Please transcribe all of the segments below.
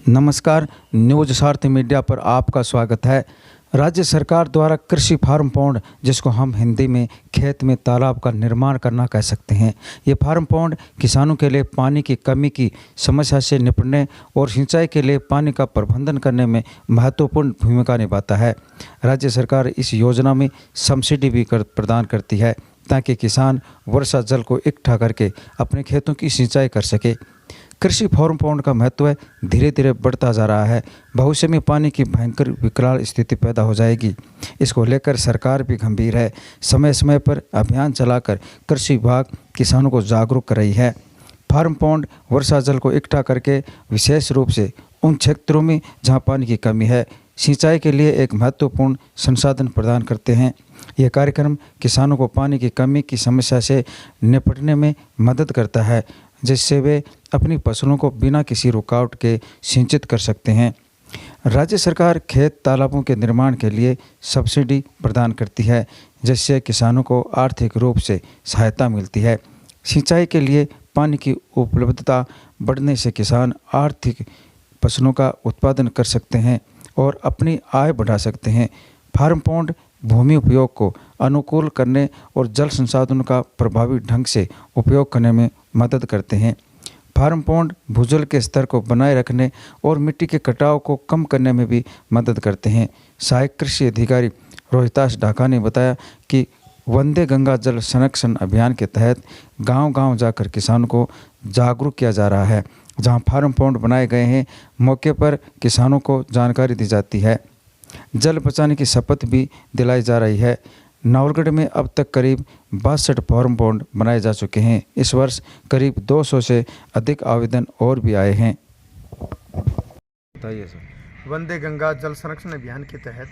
नमस्कार, न्यूज सारथी मीडिया पर आपका स्वागत है। राज्य सरकार द्वारा कृषि फार्म पॉन्ड, जिसको हम हिंदी में खेत में तालाब का निर्माण करना कह सकते हैं, ये फार्म पॉन्ड किसानों के लिए पानी की कमी की समस्या से निपटने और सिंचाई के लिए पानी का प्रबंधन करने में महत्वपूर्ण भूमिका निभाता है। राज्य सरकार इस योजना में सब्सिडी भी प्रदान करती है ताकि किसान वर्षा जल को इकट्ठा करके अपने खेतों की सिंचाई कर सके। कृषि फार्म पॉन्ड का महत्व धीरे धीरे बढ़ता जा रहा है। भविष्य में पानी की भयंकर विकराल स्थिति पैदा हो जाएगी। इसको लेकर सरकार भी गंभीर है। समय समय पर अभियान चलाकर कृषि विभाग किसानों को जागरूक कर रही है। फार्म पॉन्ड वर्षा जल को इकट्ठा करके विशेष रूप से उन क्षेत्रों में जहां पानी की कमी है, सिंचाई के लिए एक महत्वपूर्ण संसाधन प्रदान करते हैं। यह कार्यक्रम किसानों को पानी की कमी की समस्या से निपटने में मदद करता है, जिससे वे अपनी फसलों को बिना किसी रुकावट के सिंचित कर सकते हैं। राज्य सरकार खेत तालाबों के निर्माण के लिए सब्सिडी प्रदान करती है, जिससे किसानों को आर्थिक रूप से सहायता मिलती है। सिंचाई के लिए पानी की उपलब्धता बढ़ने से किसान आर्थिक फसलों का उत्पादन कर सकते हैं और अपनी आय बढ़ा सकते हैं। फार्म पॉन्ड भूमि उपयोग को अनुकूल करने और जल संसाधनों का प्रभावी ढंग से उपयोग करने में मदद करते हैं। फार्म पॉन्ड भूजल के स्तर को बनाए रखने और मिट्टी के कटाव को कम करने में भी मदद करते हैं। सहायक कृषि अधिकारी रोहिताश ढाका ने बताया कि वंदे गंगा जल संरक्षण अभियान के तहत गांव-गांव जाकर किसानों को जागरूक किया जा रहा है। जहां फार्म पॉन्ड बनाए गए हैं, मौके पर किसानों को जानकारी दी जाती है। जल बचाने की शपथ भी दिलाई जा रही है। नवलगढ़ में अब तक करीब 62 फार्म पॉन्ड बनाए जा चुके हैं। इस वर्ष करीब 200 से अधिक आवेदन और भी आए हैं। बताइए सर। वंदे गंगा जल संरक्षण अभियान के तहत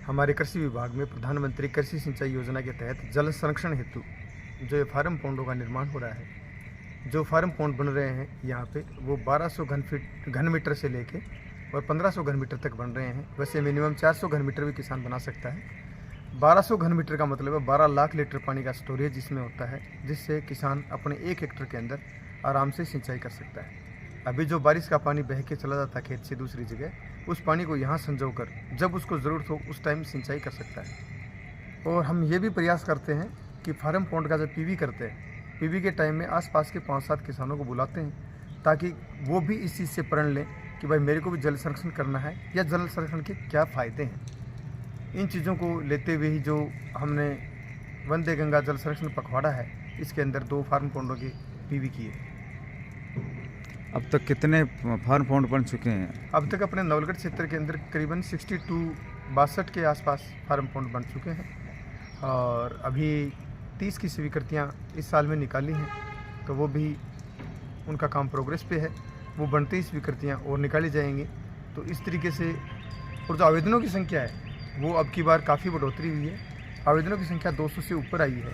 हमारे कृषि विभाग में प्रधानमंत्री कृषि सिंचाई योजना के तहत जल संरक्षण हेतु जो ये फार्म पॉन्डों का निर्माण हो रहा है, जो फार्म पॉन्ड बन रहे हैं यहाँ पे, वो 1200 घन मीटर से लेके और 1500 घन मीटर तक बन रहे हैं। वैसे मिनिमम 400 घन मीटर भी किसान बना सकता है। 1200 घन मीटर का मतलब है 12 लाख लीटर पानी का स्टोरेज इसमें होता है, जिससे किसान अपने 1 हेक्टर के अंदर आराम से सिंचाई कर सकता है। अभी जो बारिश का पानी बह के चला जाता है खेत से दूसरी जगह, उस पानी को यहाँ संजो कर जब उसको ज़रूरत हो उस टाइम सिंचाई कर सकता है। और हम ये भी प्रयास करते हैं कि फार्म पॉन्ड का जब पीवी करते हैं, पीवी के टाइम में आसपास के 5-7 किसानों को बुलाते हैं ताकि वो भी इस चीज़ से प्रण लें कि भाई मेरे को भी जल संरक्षण करना है या जल संरक्षण के क्या फ़ायदे हैं। इन चीज़ों को लेते हुए ही जो हमने वंदे गंगा जल संरक्षण पखवाड़ा है, इसके अंदर 2 फार्म पॉन्डों की पीवी किए। अब तक कितने फार्म पॉन्ड बन चुके हैं? अब तक अपने नवलगढ़ क्षेत्र के अंदर करीबन 62 के आसपास फार्म पॉन्ड बन चुके हैं और अभी 30 की स्वीकृतियाँ इस साल में निकाली हैं, तो वो भी उनका काम प्रोग्रेस पे है। वो बनते ही स्वीकृतियाँ और निकाली जाएंगी। तो इस तरीके से, और जो आवेदनों की संख्या है वो अब की बार काफ़ी बढ़ोतरी हुई है। आवेदनों की संख्या 200 से ऊपर आई है,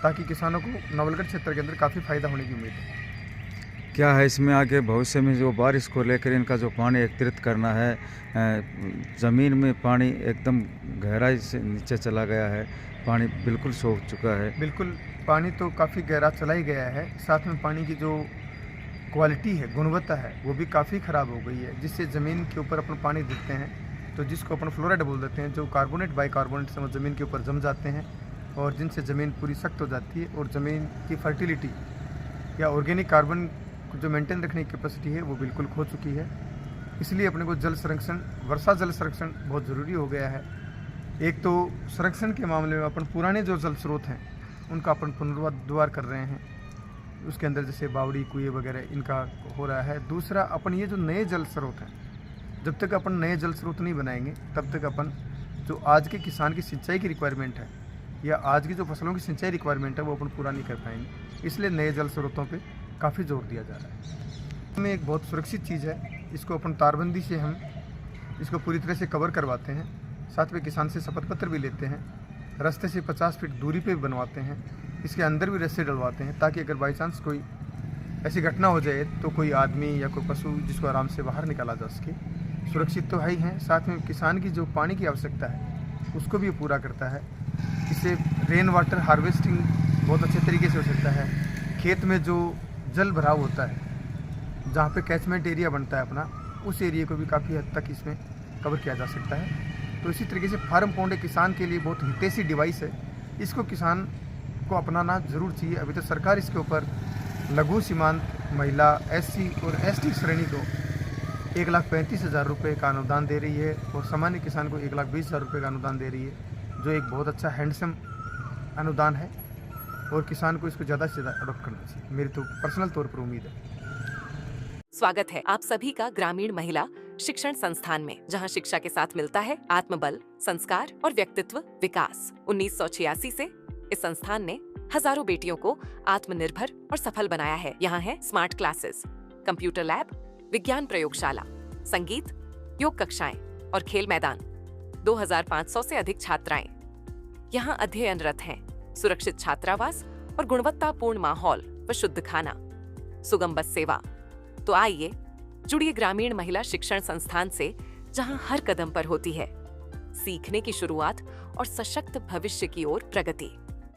ताकि किसानों को नवलगढ़ क्षेत्र के अंदर काफ़ी फ़ायदा होने की उम्मीद है। क्या है इसमें आगे भविष्य में जो बारिश को लेकर इनका जो पानी एकत्रित करना है, ज़मीन में पानी एकदम गहराई से नीचे चला गया है, पानी बिल्कुल सूख चुका है। बिल्कुल, पानी तो काफ़ी गहरा चला ही गया है। साथ में पानी की जो क्वालिटी है, गुणवत्ता है, वो भी काफ़ी ख़राब हो गई है, जिससे ज़मीन के ऊपर अपन पानी देते हैं तो जिसको अपन फ्लोराइड बोल देते हैं, जो कार्बोनेट बाइकार्बोनेट से ज़मीन के ऊपर जम जाते हैं और जिनसे ज़मीन पूरी सख्त हो जाती है और ज़मीन की फर्टिलिटी या ऑर्गेनिक कार्बन जो मेंटेन रखने की कैपेसिटी है वो बिल्कुल खो चुकी है। इसलिए अपने को जल संरक्षण, वर्षा जल संरक्षण बहुत ज़रूरी हो गया है। एक तो संरक्षण के मामले में अपन पुराने जो जल स्रोत हैं उनका अपन पुनर्द्वार कर रहे हैं, उसके अंदर जैसे बावड़ी, कुएँ वगैरह इनका हो रहा है। दूसरा, अपन ये जो नए जल स्रोत हैं, जब तक अपन नए जल स्रोत नहीं बनाएंगे तब तक अपन जो आज के किसान की सिंचाई की रिक्वायरमेंट है या आज की जो फसलों की सिंचाई रिक्वायरमेंट है वो अपन पूरा नहीं कर पाएंगे। इसलिए नए जल स्रोतों पे काफ़ी जोर दिया जा रहा है। में एक बहुत सुरक्षित चीज़ है, इसको अपन तारबंदी से हम इसको पूरी तरह से कवर करवाते हैं। साथ में किसान से शपथ पत्र भी लेते हैं, रास्ते से 50 फीट दूरी पे बनवाते हैं, इसके अंदर भी रस्से डलवाते हैं ताकि अगर बाई चांस कोई ऐसी घटना हो जाए तो कोई आदमी या कोई पशु जिसको आराम से बाहर निकाला जा सके। सुरक्षित तो है ही हैं, साथ में किसान की जो पानी की आवश्यकता है उसको भी पूरा करता है। इससे रेन वाटर हार्वेस्टिंग बहुत अच्छे तरीके से हो सकता है। खेत में जो जल भराव होता है जहाँ पे कैचमेंट एरिया बनता है अपना, उस एरिया को भी काफ़ी हद तक इसमें कवर किया जा सकता है। तो इसी तरीके से फार्म पॉन्ड एक किसान के लिए बहुत हितैषी डिवाइस है, इसको किसान को अपनाना ज़रूर चाहिए। अभी तो सरकार इसके ऊपर लघु सीमांत महिला, SC और ST श्रेणी को 1,35,000 रुपये का अनुदान दे रही है और सामान्य किसान को 1,20,000 रुपये का अनुदान दे रही है, जो एक बहुत अच्छा हैंडसम अनुदान है और किसान को इसको ज़्यादा से ज़्यादा अडॉप्ट करना चाहिए, मेरी तो पर्सनल तौर पर उम्मीद है। स्वागत है आप सभी का ग्रामीण महिला शिक्षण संस्थान में, जहां शिक्षा के साथ मिलता है आत्मबल, संस्कार और व्यक्तित्व विकास। 1986 से इस संस्थान ने हजारों बेटियों को आत्मनिर्भर और सफल बनाया है। यहाँ है स्मार्ट क्लासेस, कंप्यूटर लैब, विज्ञान प्रयोगशाला, संगीत, योग कक्षाएं और खेल मैदान। 2500 से अधिक छात्राएं यहाँ अध्ययनरत हैं। सुरक्षित छात्रावास और गुणवत्तापूर्ण माहौल व शुद्ध खाना, सुगम बस सेवा। तो आइए जुड़िए ग्रामीण महिला शिक्षण संस्थान से, जहां हर कदम पर होती है सीखने की शुरुआत और सशक्त भविष्य की ओर प्रगति।